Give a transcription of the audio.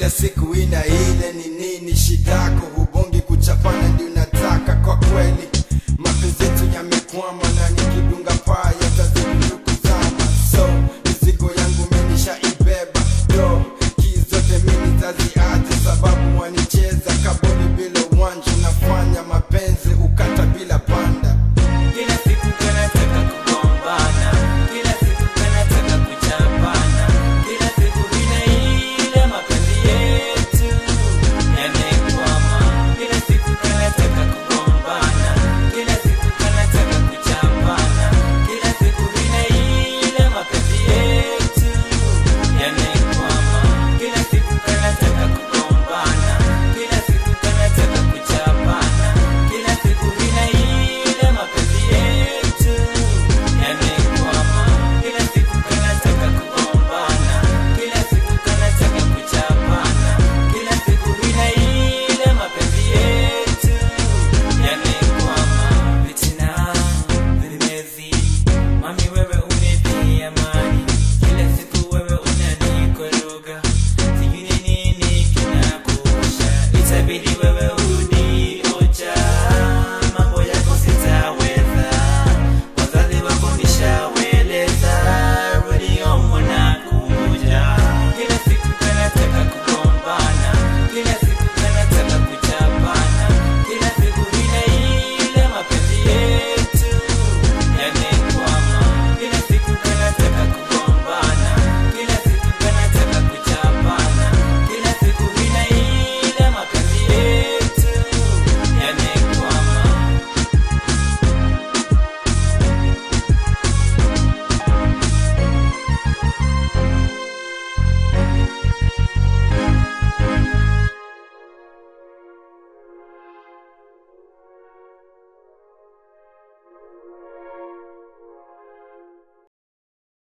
kila siku ina ile ni nini shidako, hubongi kuchapana ndio unataka kwa kweli. Mapenzi yetu yamekwama na nikidunga paa yatazidi kuzama. So mizigo yangu mimi nishaibeba, yo kizote mimi zaziache, sababu wanicheza kaboni bila uwanja. Nafanya mapenzi ukata bila panda. Kila siku kanataka kugombana, kila siku kanataka kuchapana, kila siku vina ile mapenzi yetu yamekwama. Kila siku kanataka kugombana, kila siku kanataka kuchapana, kila siku vina ile mapenzi yetu yamekwama. Kila siku kanataka kugombana, kila siku kanataka kuchapana, kila siku vina ile mapenzi yetu yamekwama. Kila siku kanataka kugombana, kila siku kanataka kuchapana, kila siku vina ile mapenzi yetu yamekwama. Vitina vimezidi, mami wewe unipi amani, kila siku wewe unanikoroga, sijui ni nini kinakuosha, itabidi wewe uniocha, mambo yako sitaweza, wazazi wako nishaweleza, rudi mwana kumoja. Kila siku kanataka kugombana, kila siku